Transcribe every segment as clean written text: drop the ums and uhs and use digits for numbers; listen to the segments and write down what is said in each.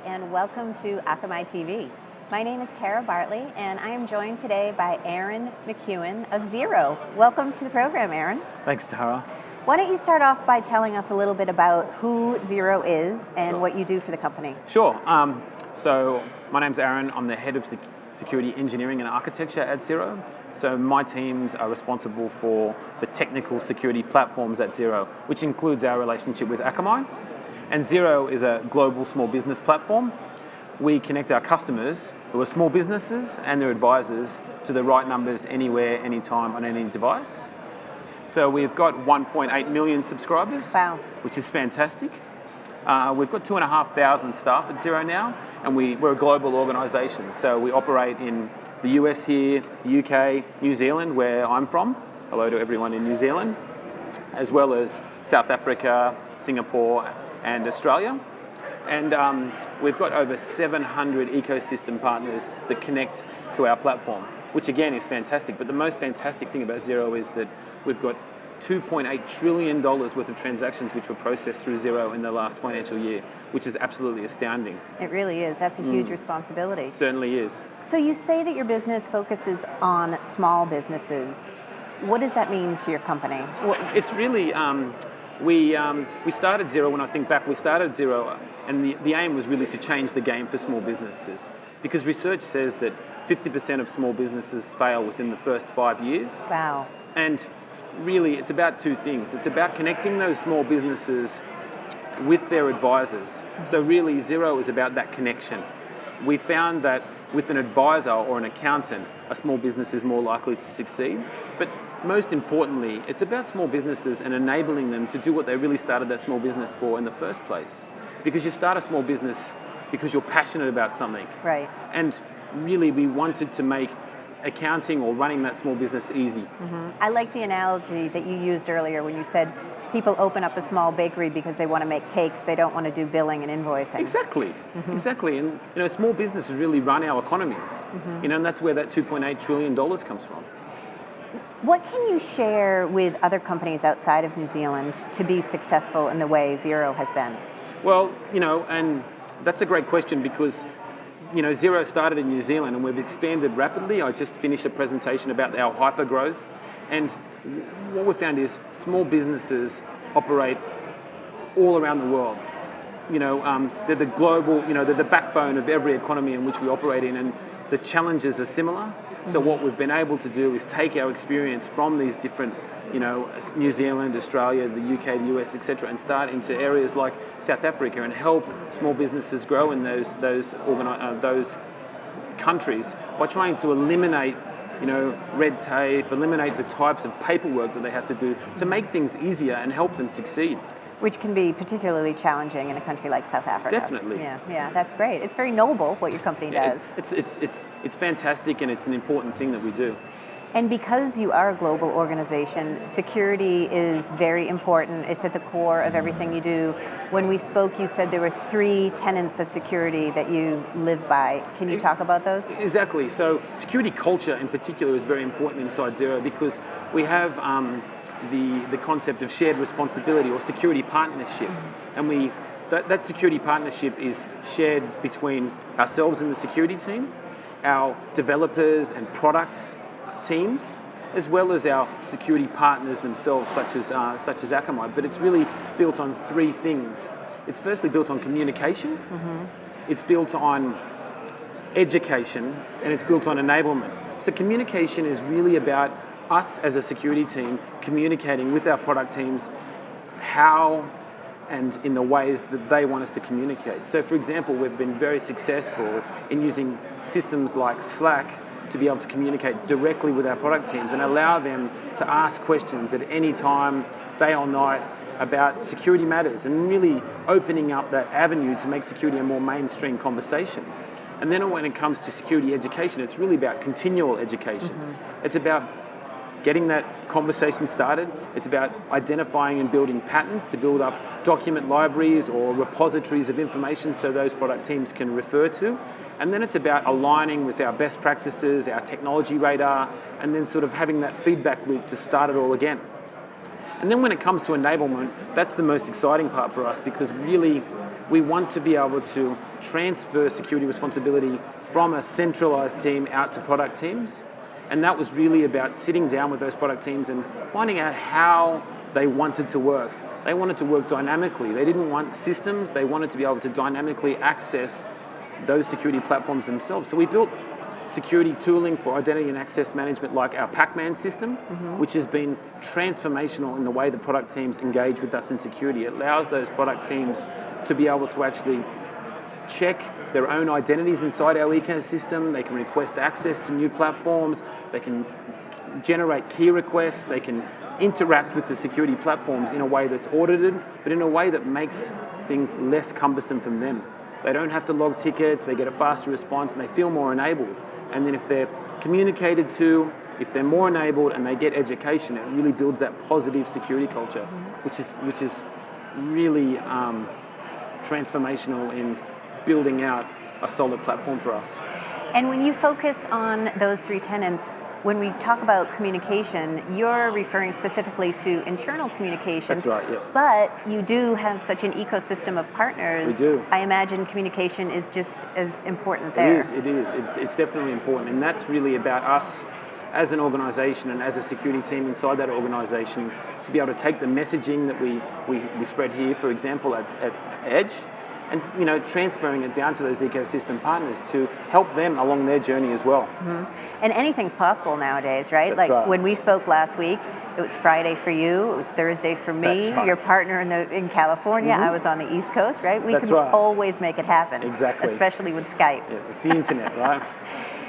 and welcome to AkamaiTV. My name is Bartley, and I am joined today by McKeon of Xero. Welcome to the program, Aaron. Thanks, Tara. Why don't you start off by telling us a little bit about who Xero is and what you do for the company? Sure. So my name's Aaron. I'm the head of security engineering and architecture at Xero. So my teams are responsible for the technical security platforms at Xero, which includes our relationship with Akamai. And Xero is a global small business platform. We connect our customers, who are small businesses, and their advisors to the right numbers anywhere, anytime, on any device. So we've got 1.8 million subscribers, Wow. which is fantastic. We've got 2,500 staff at Xero now, and we're a global organisation. So we operate in the US here, the UK, New Zealand, where I'm from. Hello to everyone in New Zealand, as well as South Africa, Singapore, and Australia. And we've got over 700 ecosystem partners that connect to our platform, which again is fantastic. But the most fantastic thing about Xero is that we've got $2.8 trillion worth of transactions which were processed through Xero in the last financial year, which is absolutely astounding. It really is. That's a huge responsibility. Certainly is. So you say that your business focuses on small businesses. What does that mean to your company? It's really, we started Xero, when I think back, we started Xero, and the aim was really to change the game for small businesses, because research says that 50% of small businesses fail within the first 5 years. Wow. And really, it's about two things. It's about connecting those small businesses with their advisors. So really, Xero is about that connection. We found that with an advisor or an accountant, a small business is more likely to succeed. But most importantly, it's about small businesses and enabling them to do what they really started that small business for in the first place. Because you start a small business because you're passionate about something. Right. And really, we wanted to make accounting or running that small business easy. Mm-hmm. I like the analogy that you used earlier when you said people open up a small bakery because they want to make cakes. They don't want to do billing and invoicing. Exactly, exactly. And small businesses really run our economies. And that's where that $2.8 trillion comes from. What can you share with other companies outside of New Zealand to be successful in the way Xero has been? Well, and that's a great question, because Xero started in New Zealand and we've expanded rapidly. I just finished a presentation about our hyper growth, and what we found is small businesses operate all around the world. They're the global, they're the backbone of every economy in which we operate in, and the challenges are similar. So what we've been able to do is take our experience from these different, New Zealand, Australia, the UK, the US, etc., and start into areas like South Africa and help small businesses grow in those countries by trying to eliminate, red tape, eliminate the types of paperwork that they have to do to make things easier and help them succeed. Which can be particularly challenging in a country like South Africa. Definitely. Yeah, that's great. It's very noble what your company does. It's fantastic, and it's an important thing that we do. And because you are a global organization, security is very important. It's at the core of everything you do. When we spoke, you said there were 3 tenets of security that you live by. Can you talk about those? Exactly. So security culture in particular is very important inside Xero, because we have the concept of shared responsibility or security partnership. And that security partnership is shared between ourselves and the security team, our developers and products teams, as well as our security partners themselves, such as Akamai. But it's really built on 3 things. It's firstly built on communication, it's built on education, and it's built on enablement. So communication is really about us as a security team communicating with our product teams how and in the ways that they want us to communicate. So for example, we've been very successful in using systems like Slack to be able to communicate directly with our product teams and allow them to ask questions at any time, day or night, about security matters, and really opening up that avenue to make security a more mainstream conversation. And then when it comes to security education, it's really about continual education. It's about getting that conversation started. It's about identifying and building patterns to build up document libraries or repositories of information so those product teams can refer to. And then it's about aligning with our best practices, our technology radar, and then sort of having that feedback loop to start it all again. And then when it comes to enablement, that's the most exciting part for us, because really we want to be able to transfer security responsibility from a centralized team out to product teams. And that was really about sitting down with those product teams and finding out how they wanted to work. They wanted to work dynamically. They didn't want systems. They wanted to be able to dynamically access those security platforms themselves. So we built security tooling for identity and access management like our Pac-Man system, which has been transformational in the way the product teams engage with us in security. It allows those product teams to be able to actually check their own identities inside our ecosystem. They can request access to new platforms. They can generate key requests. They can interact with the security platforms in a way that's audited, but in a way that makes things less cumbersome from them. They don't have to log tickets, they get a faster response, and they feel more enabled. And then if they're communicated to, if they're more enabled and they get education, it really builds that positive security culture, which is really transformational in building out a solid platform for us. And when you focus on those three tenants, when we talk about communication, you're referring specifically to internal communication. That's right, yeah. But you do have such an ecosystem of partners. We do. I imagine communication is just as important there. It is. It's definitely important. And that's really about us as an organization and as a security team inside that organization to be able to take the messaging that we spread here, for example, at Edge, and transferring it down to those ecosystem partners to help them along their journey as well. And anything's possible nowadays, right? That's like right. When we spoke last week, it was Friday for you, it was Thursday for me, That's right. your partner in California, I was on the East Coast, right? We That's can right. always make it happen. Exactly. Especially with Skype. Yeah, it's the internet, right?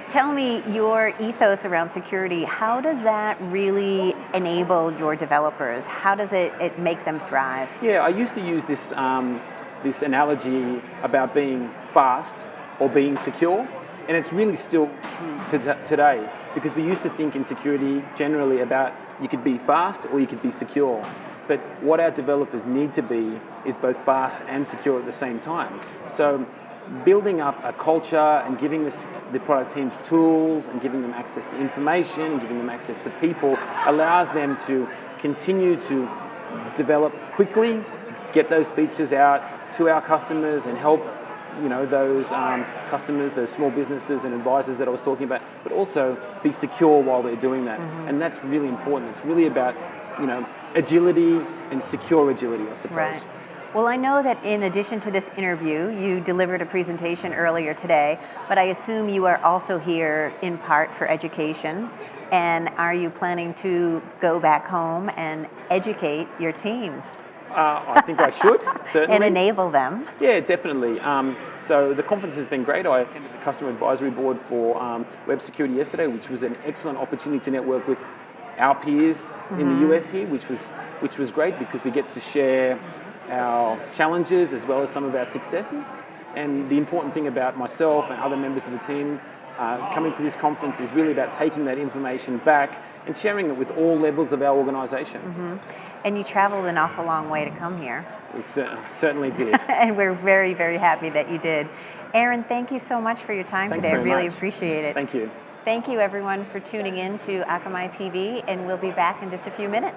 Tell me your ethos around security, how does that really enable your developers? How does it make them thrive? Yeah, I used to use this this analogy about being fast or being secure, and it's really still true today, because we used to think in security generally about you could be fast or you could be secure. But what our developers need to be is both fast and secure at the same time. So building up a culture and giving the product teams tools and giving them access to information and giving them access to people allows them to continue to develop quickly, get those features out to our customers and help those customers, those small businesses and advisors that I was talking about, but also be secure while they're doing that. And that's really important. It's really about agility and secure agility, I suppose. Right. Well, I know that in addition to this interview, you delivered a presentation earlier today, but I assume you are also here in part for education. And are you planning to go back home and educate your team? I think I should, certainly. And enable them. Yeah, definitely. So the conference has been great. I attended the customer advisory board for web security yesterday, which was an excellent opportunity to network with our peers in the US here, which was great because we get to share our challenges as well as some of our successes. And the important thing about myself and other members of the team coming to this conference is really about taking that information back and sharing it with all levels of our organization. And you traveled an awful long way to come here. We certainly did. And we're very, very happy that you did. Aaron, thank you so much for your time Thanks today. I very really much. appreciate it. Thank you. Thank you, everyone, for tuning in to Akamai TV, and we'll be back in just a few minutes.